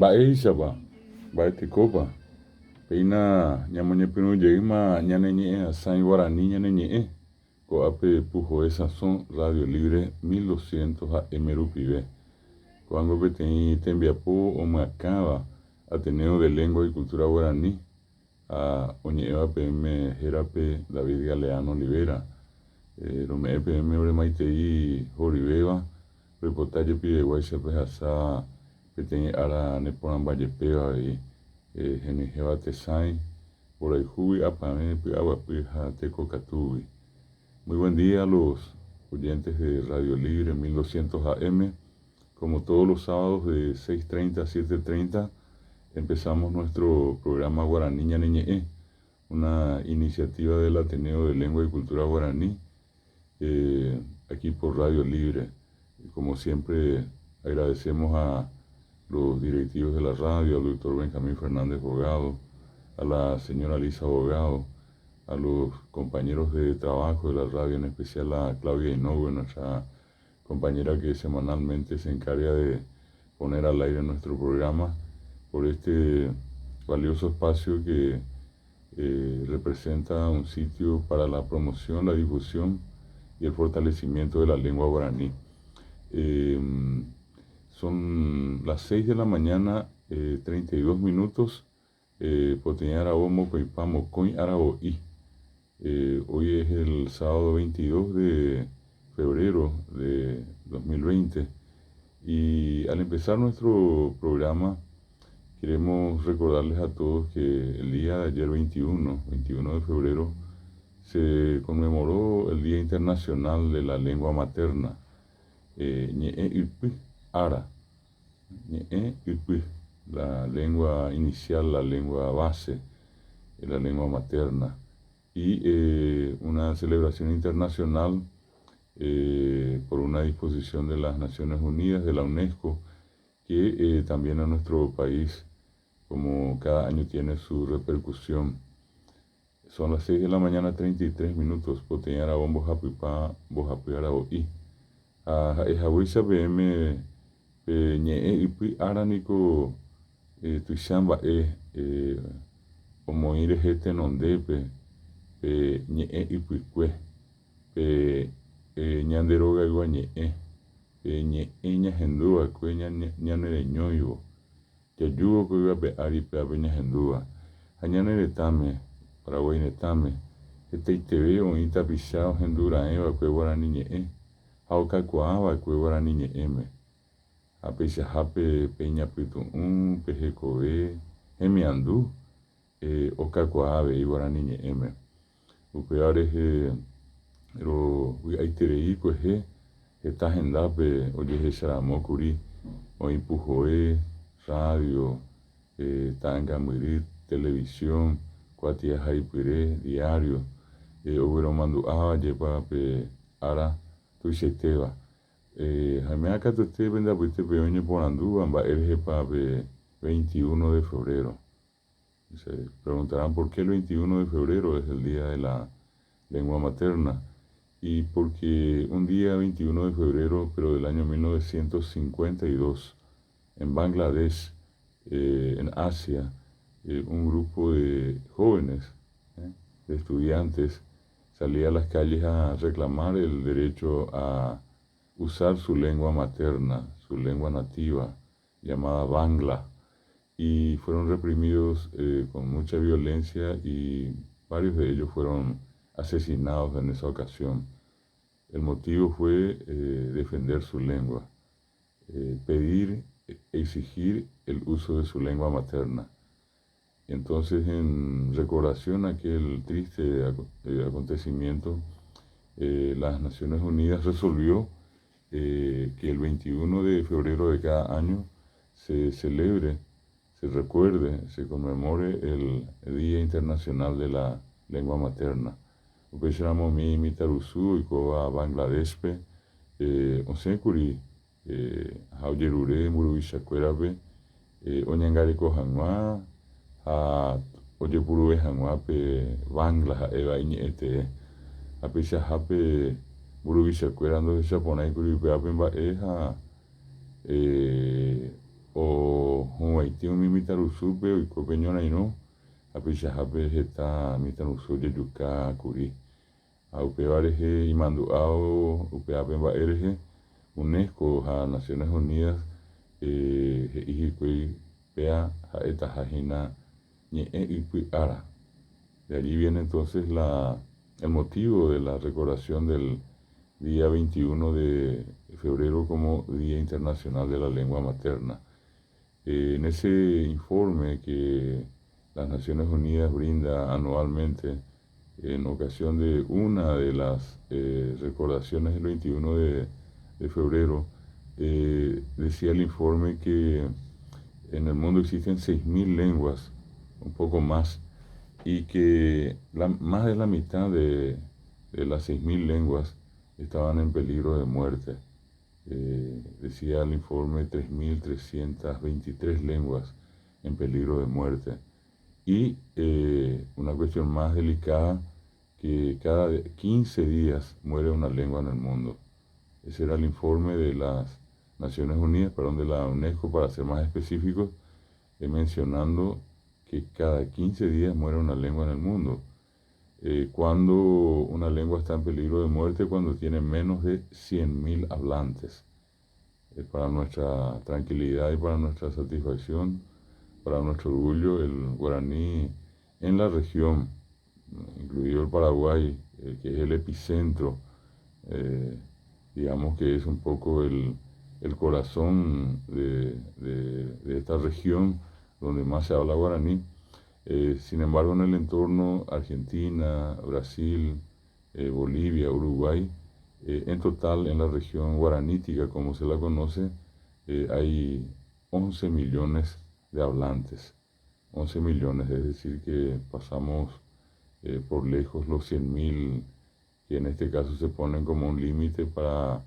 Mba'éichapa, mba'etekópa. Peina ñamoñepyrũjeýma ñaneñe'ẽ asãi Guarani ñaneñe'ẽ ko'ápe Pujoe Sazón Radio Libre 1200 AM rupive. Ko'ángo peteĩ tembiapo omyakãva Ateneo de Lengua y Cultura Guaraní oñe'ẽva peẽme hérape David Galeano Olivera. Rome'ẽ peẽme ore maitei horivéva roipota jepiveguáicha pehasa peteĩ ára neporãmbajepéva avei henyhẽva tesãi mborayhúgui apãme py'aguapy ha tekokatúgui. Muy buen día a los oyentes de Radio Libre 1200 AM. Como todos los sábados de 6:30 a 7:30 empezamos nuestro programa Guaraní Ñaneñe'ẽ, una iniciativa del Ateneo de Lengua y Cultura Guaraní, aquí por Radio Libre. Como siempre, agradecemos a los directivos de la radio, al doctor Benjamín Fernández Bogado, a la señora Lisa Bogado, a los compañeros de trabajo de la radio, en especial a Claudia Inoue, nuestra compañera que semanalmente se encarga de poner al aire nuestro programa, por este valioso espacio que representa un sitio para la promoción, la difusión y el fortalecimiento de la lengua guaraní. Son las 6 de la mañana, 32 minutos. Poteña Arabomo, Coipamo, Coin Araboí. Hoy es el sábado 22 de febrero de 2020. Y al empezar nuestro programa, queremos recordarles a todos que el día de ayer, 21 de febrero, se conmemoró el Día Internacional de la Lengua Materna. Ara, la lengua inicial, la lengua base, la lengua materna, y una celebración internacional por una disposición de las Naciones Unidas, de la UNESCO, que también a nuestro país, como cada año, tiene su repercusión. Son las 6 de la mañana, 33 minutos. Poteñara bombo japipá, bojapi araboí. Ejahuicha PM ñe'ẽ ipy áraniko tuichamba'e omoĩ rehe tenondépe pe ñe'ẽ ipykue pe ñande rogaygua ñe'ẽ pe ñe'ẽ ñahendúvakue ñane reñóivo jajúvoko yvape ári péape ñahendúva ha ñane retãme Paraguay retãme hetaiteve oĩ tapicha ohendura'ẽva'ekue Guarani ñe'ẽ ha okakuaava'ekue Guarani ñe'ẽme. Apeichahápe peñapytu'ũ, pehekove, hemiandu okakuaa avei Guarani ñe'ẽme. Upéva rehe vy'aiterei kuehe heta hendápe ojehecharamókuri oĩ Pujoe, radio, Ta'ãngamyry, televisión, Kuatia Haipyre, diario, ogueromandu'áva pe ára tuichaitéva. Jameakatuetépe ndapytépe oñeporandúva mba'e rehepa pe 21 de febrero. Se preguntarán por qué el 21 de febrero es el Día de la Lengua Materna. Y porque un día 21 de febrero, pero del año 1952, en Bangladesh, en Asia, un grupo de jóvenes, de estudiantes, salía a las calles a reclamar el derecho a usar su lengua materna, su lengua nativa, llamada Bangla, y fueron reprimidos con mucha violencia y varios de ellos fueron asesinados en esa ocasión. El motivo fue defender su lengua, pedir, exigir el uso de su lengua materna. Entonces, en recordación a aquel triste acontecimiento, las Naciones Unidas resolvió que el 21 de febrero de cada año se celebre, se recuerde, se conmemore el Día Internacional de la Lengua Materna. Upéicharamo mi mitarusu ikoa Bangladeshpe, osékuri ha ojerure mburuvichakuérape oñangareko hag̃ua ha ojepurue hag̃uápe Bangla ha'éva iñe'ẽte apeichahápe mburuvichakuéra ndohechaporãikuri upévape mba'e ha o huaiti un mimitarusupe o ikopeñona ino apichahape heta mitarusu jejuka kuri aupevarehe imandu'ao upeape mba'erehe UNESCO ha Naciones Unidas he'i hikuái pea ha'etahahína ñe'ẽ ipy'ára. De allí viene entonces el motivo de la recordación del día 21 de febrero como Día Internacional de la Lengua Materna. En ese informe que las Naciones Unidas brinda anualmente en ocasión de una de las recordaciones del 21 de febrero, decía el informe que en el mundo existen 6.000 lenguas, un poco más, y que más de la mitad de las 6.000 lenguas estaban en peligro de muerte. Decía el informe 3.323 lenguas en peligro de muerte. Y una cuestión más delicada, que cada 15 días muere una lengua en el mundo. Ese era el informe de las Naciones Unidas, perdón, de la UNESCO, para ser más específicos, mencionando que cada 15 días muere una lengua en el mundo. Cuando una lengua está en peligro de muerte, cuando tiene menos de 100.000 hablantes. Para nuestra tranquilidad y para nuestra satisfacción, para nuestro orgullo, el guaraní en la región, incluido el Paraguay, que es el epicentro, digamos que es un poco el corazón de esta región donde más se habla guaraní. Sin embargo, en el entorno Argentina, Brasil, Bolivia, Uruguay, en total en la región guaranítica, como se la conoce, hay 11 millones de hablantes. 11 millones, es decir, que pasamos por lejos los 100.000, que en este caso se ponen como un límite para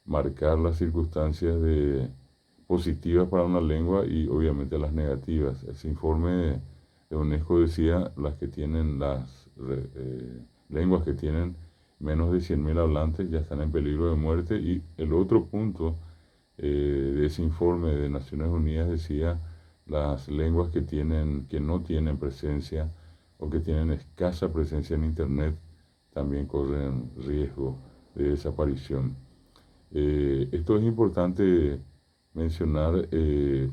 marcar las circunstancias positivas para una lengua y obviamente las negativas. Ese informe de UNESCO decía las que tienen lenguas que tienen menos de 100.000 hablantes ya están en peligro de muerte, y el otro punto de ese informe de Naciones Unidas decía las lenguas que no tienen presencia o que tienen escasa presencia en Internet también corren riesgo de desaparición. Esto es importante mencionar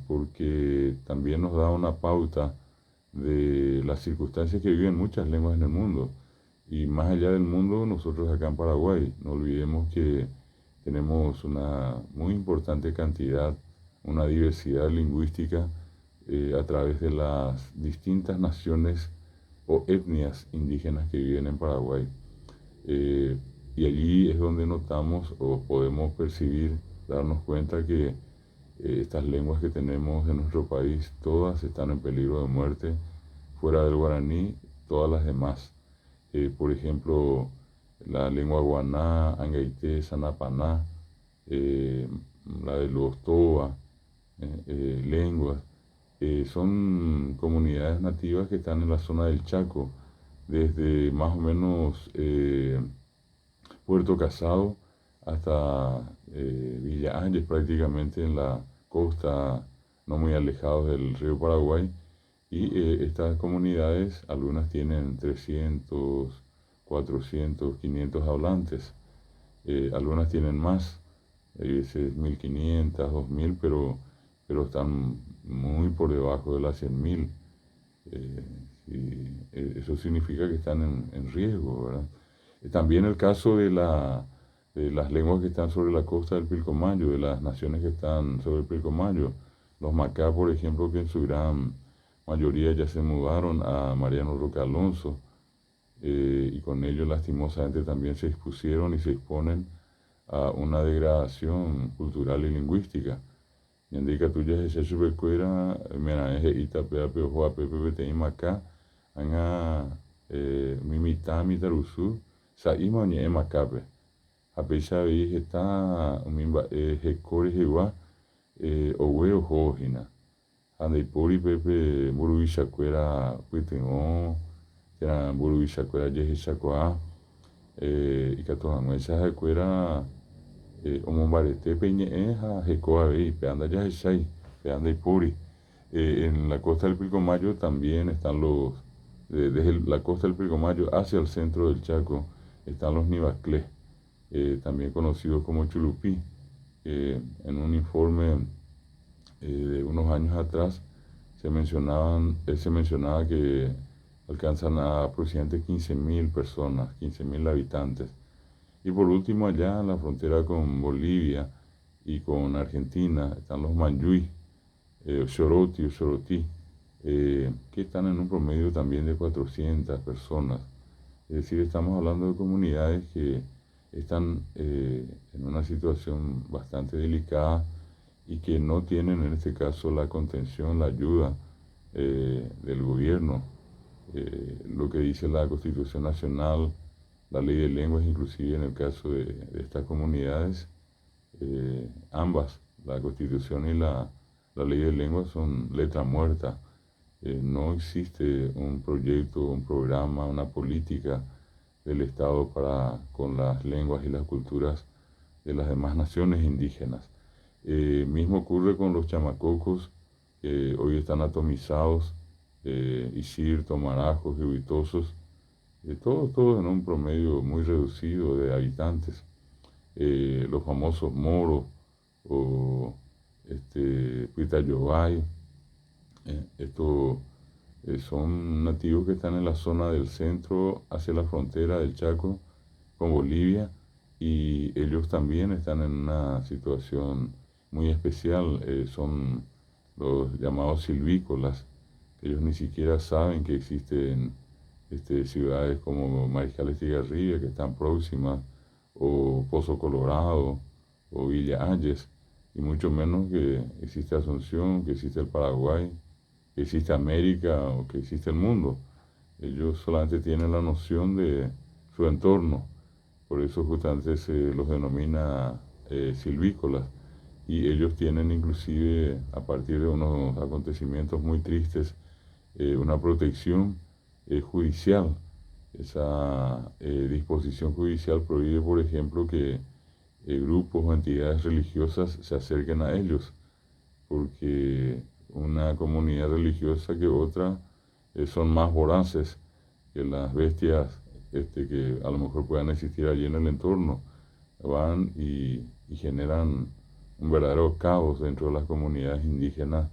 porque también nos da una pauta de las circunstancias que viven muchas lenguas en el mundo. Y más allá del mundo, nosotros acá en Paraguay, no olvidemos que tenemos una muy importante cantidad, una diversidad lingüística a través de las distintas naciones o etnias indígenas que viven en Paraguay. Y allí es donde notamos o podemos percibir, darnos cuenta que estas lenguas que tenemos en nuestro país, todas están en peligro de muerte. Fuera del guaraní, todas las demás. Por ejemplo, la lengua guaná, angaité, sanapaná, la de los toba, lenguas, son comunidades nativas que están en la zona del Chaco, desde más o menos Puerto Casado hasta Villa Ángeles, prácticamente en la costa, no muy alejados del río Paraguay. Y estas comunidades, algunas tienen 300, 400, 500 hablantes, algunas tienen más, a veces 1.500, 2.000, pero están muy por debajo de las 100.000. Y eso significa que están en riesgo, ¿verdad? También el caso de las lenguas que están sobre la costa del Pilcomayo, de las naciones que están sobre el Pilcomayo. Los Macá, por ejemplo, que en su gran mayoría ya se mudaron a Mariano Roca Alonso, y con ello lastimosamente también se expusieron y se exponen a una degradación cultural y lingüística. Yandica tuya es su recuera, menaje itapea peojoa pepe y Macá, anga mimita mitarusu, saima oñe macape. A pesar de está mimba hecori jewa oweo jojina. Ande pori pepe buruishacuera puitengo, era buruishacuera yehichacoa, y catojanguesa jacuera omombarete peñe ja jecoa vei, pe anda ya hechai, Feanda y Puri. En la costa del Pilcomayo también están desde la costa del Pilcomayo hacia el centro del Chaco, están los Nivaclés, también conocidos como Chulupí. En un informe de unos años atrás se mencionaba que alcanzan a aproximadamente 15.000 personas, 15.000 habitantes. Y por último, allá en la frontera con Bolivia y con Argentina están los Manjui, Xoroti o Xorotí, que están en un promedio también de 400 personas. Es decir, estamos hablando de comunidades que están en una situación bastante delicada y que no tienen en este caso la contención, la ayuda del gobierno. Lo que dice la Constitución Nacional, la ley de lenguas, inclusive en el caso de estas comunidades, ambas, la Constitución y la ley de lenguas son letra muerta. No existe un proyecto, un programa, una política del Estado con las lenguas y las culturas de las demás naciones indígenas. Mismo ocurre con los chamacocos, que hoy están atomizados, Isir, Tomarajos y Huitosos, todos en un promedio muy reducido de habitantes. Los famosos moros o Pitayobay, estos son nativos que están en la zona del centro hacia la frontera del Chaco con Bolivia, y ellos también están en una situación muy especial. Son los llamados silvícolas. Ellos ni siquiera saben que existen ciudades como Mariscal Estigarribia, que están próximas, o Pozo Colorado, o Villa Ayes, y mucho menos que existe Asunción, que existe el Paraguay, que existe América o que existe el mundo. Ellos solamente tienen la noción de su entorno, por eso justamente se los denomina silvícolas, y ellos tienen inclusive, a partir de unos acontecimientos muy tristes, una protección judicial. Esa disposición judicial prohíbe, por ejemplo, que grupos o entidades religiosas se acerquen a ellos, porque una comunidad religiosa que otra son más voraces que las bestias que a lo mejor puedan existir allí en el entorno. Van y generan un verdadero caos dentro de las comunidades indígenas,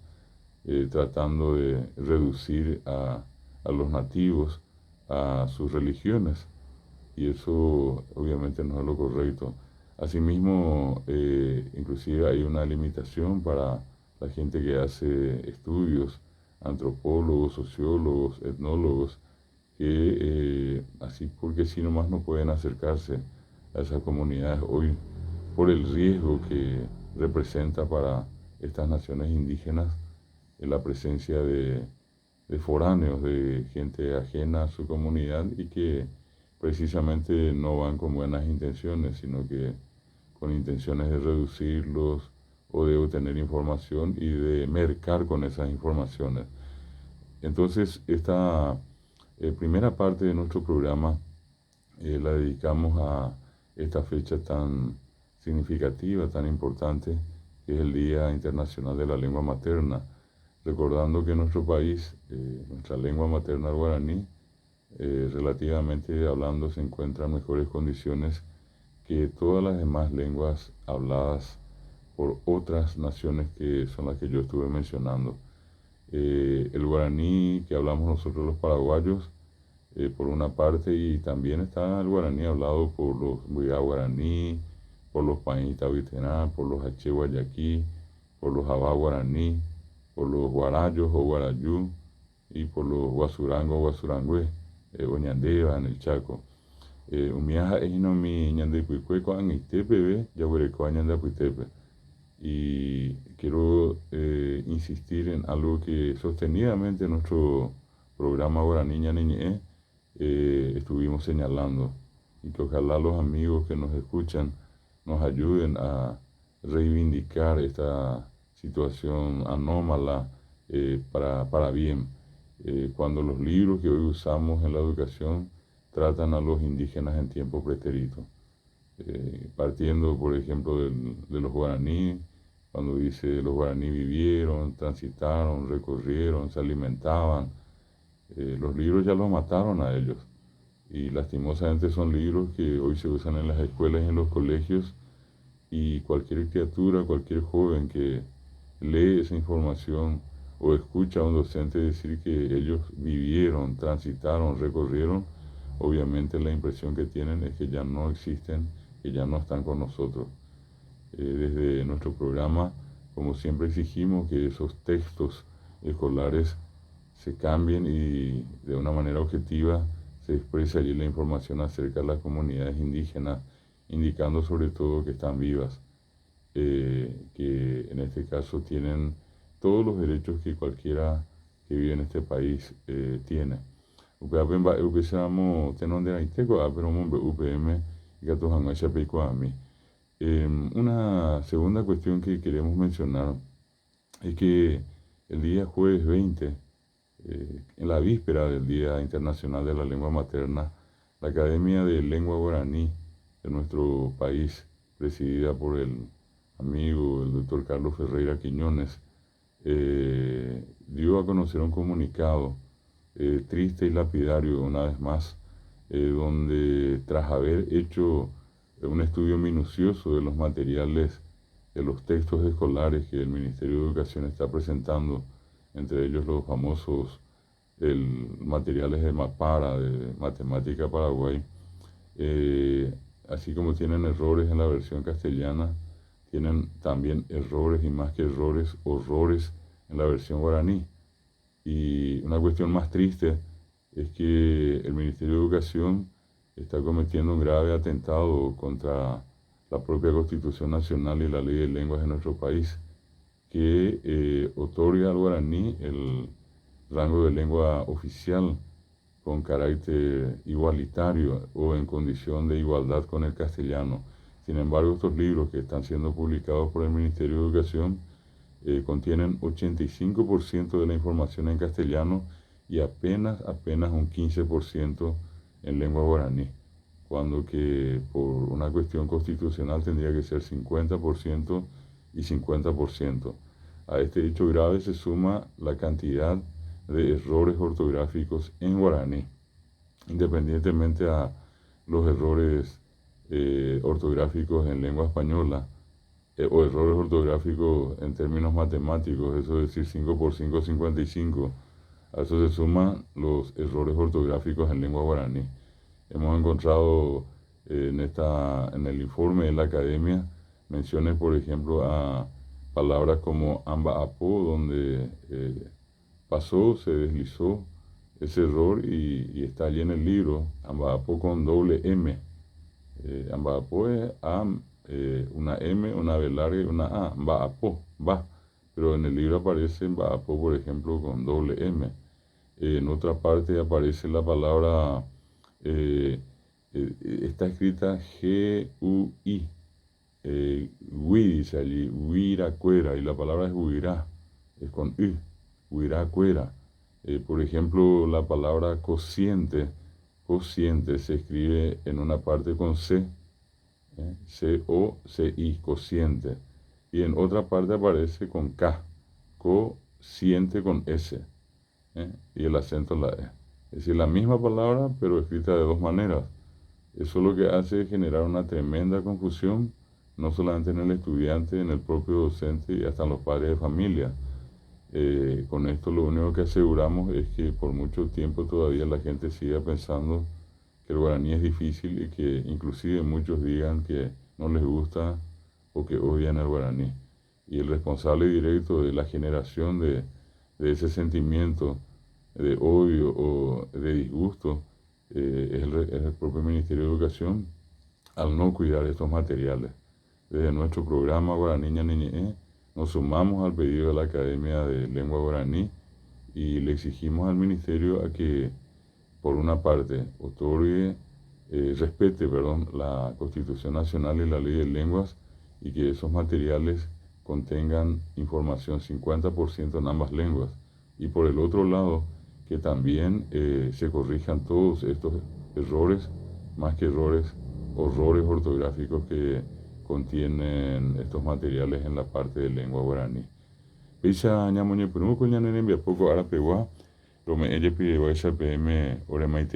tratando de reducir a los nativos a sus religiones, y eso obviamente no es lo correcto. Asimismo, inclusive hay una limitación para la gente que hace estudios, antropólogos, sociólogos, etnólogos, que así porque si nomás no pueden acercarse a esas comunidades hoy por el riesgo que representa para estas naciones indígenas la presencia de foráneos, de gente ajena a su comunidad, y que precisamente no van con buenas intenciones, sino que con intenciones de reducirlos o de obtener información y de mercar con esas informaciones. Entonces, esta primera parte de nuestro programa la dedicamos a esta fecha tan significativa, tan importante, que es el Día Internacional de la Lengua Materna, recordando que en nuestro país, nuestra lengua materna, el guaraní, relativamente hablando, se encuentra en mejores condiciones que todas las demás lenguas habladas por otras naciones que son las que yo estuve mencionando. El guaraní que hablamos nosotros los paraguayos, por una parte, y también está el guaraní hablado por los Buiá guaraní, por los Pañita Vitená, por los H guayaquí, por los Abá guaraní, por los guarayos o guarayú, y por los guasurangos o guasurangüe, Oñandeva en el Chaco. Umiaja es no mi ñandepuicueco en Itepe, yaguareco Ñandapuitepe. Y quiero insistir en algo que sostenidamente en nuestro programa Guaraní Ñaniñe estuvimos señalando, y que ojalá los amigos que nos escuchan nos ayuden a reivindicar esta situación anómala para bien. Cuando los libros que hoy usamos en la educación tratan a los indígenas en tiempo pretérito, partiendo por ejemplo de los guaraníes, cuando dice los guaraní vivieron, transitaron, recorrieron, se alimentaban. Los libros ya los mataron a ellos y lastimosamente son libros que hoy se usan en las escuelas y en los colegios, y cualquier criatura, cualquier joven que lee esa información o escucha a un docente decir que ellos vivieron, transitaron, recorrieron, obviamente la impresión que tienen es que ya no existen, que ya no están con nosotros. Desde nuestro programa, como siempre, exigimos que esos textos escolares se cambien y de una manera objetiva se exprese allí la información acerca de las comunidades indígenas, indicando sobre todo que están vivas, que en este caso tienen todos los derechos que cualquiera que vive en este país tiene. Una segunda cuestión que queremos mencionar es que el día jueves 20, en la víspera del Día Internacional de la Lengua Materna, la Academia de Lengua Guaraní de nuestro país, presidida por el amigo, el doctor Carlos Ferreira Quiñones, dio a conocer un comunicado triste y lapidario, una vez más, donde tras haber hecho un estudio minucioso de los materiales, de los textos escolares que el Ministerio de Educación está presentando, entre ellos los famosos materiales de MAPARA, de Matemática Paraguay, así como tienen errores en la versión castellana, tienen también errores, y más que errores, horrores en la versión guaraní. Y una cuestión más triste es que el Ministerio de Educación está cometiendo un grave atentado contra la propia Constitución Nacional y la Ley de Lenguas de nuestro país, que otorga al guaraní el rango de lengua oficial con carácter igualitario o en condición de igualdad con el castellano. Sin embargo, estos libros que están siendo publicados por el Ministerio de Educación contienen 85% de la información en castellano y apenas un 15% en lengua guaraní, cuando que por una cuestión constitucional tendría que ser 50% y 50%. A este hecho grave se suma la cantidad de errores ortográficos en guaraní, independientemente a los errores ortográficos en lengua española, o errores ortográficos en términos matemáticos, eso es decir 5 por 5, 55. A eso se suman los errores ortográficos en lengua guaraní. Hemos encontrado en el informe de la academia menciones, por ejemplo, a palabras como ambaapo, donde pasó, se deslizó ese error y está allí en el libro, ambaapo con doble M. Ambaapo es una M, una B larga y una A, ambaapo, va. Pero en el libro aparece ambaapo, por ejemplo, con doble M. En otra parte aparece la palabra, está escrita G-U-I, Hui dice allí, huiracuera, y la palabra es huirá, es con U, huiracuera. Por ejemplo, la palabra cociente se escribe en una parte con C, C-O-C-I, cociente, y en otra parte aparece con K, cociente con S, y el acento en la E. Es decir, la misma palabra, pero escrita de dos maneras. Eso lo que hace es generar una tremenda confusión, no solamente en el estudiante, en el propio docente y hasta en los padres de familia. Con esto lo único que aseguramos es que por mucho tiempo todavía la gente siga pensando que el guaraní es difícil, y que inclusive muchos digan que no les gusta o que odian el guaraní. Y el responsable directo de la generación de ese sentimiento de odio o de disgusto es el propio Ministerio de Educación, al no cuidar estos materiales. Desde nuestro programa Guaraní Ñaniñe nos sumamos al pedido de la Academia de Lengua Guaraní y le exigimos al Ministerio a que, por una parte, respete la Constitución Nacional y la Ley de Lenguas, y que esos materiales contengan información 50% en ambas lenguas. Y por el otro lado, que también se corrijan todos estos errores, más que errores, horrores ortográficos que contienen estos materiales en la parte de lengua guaraní. Pisa ñamoñe prumo con ñanene poco ahora pegua, lo me ella pide esa PM ore maite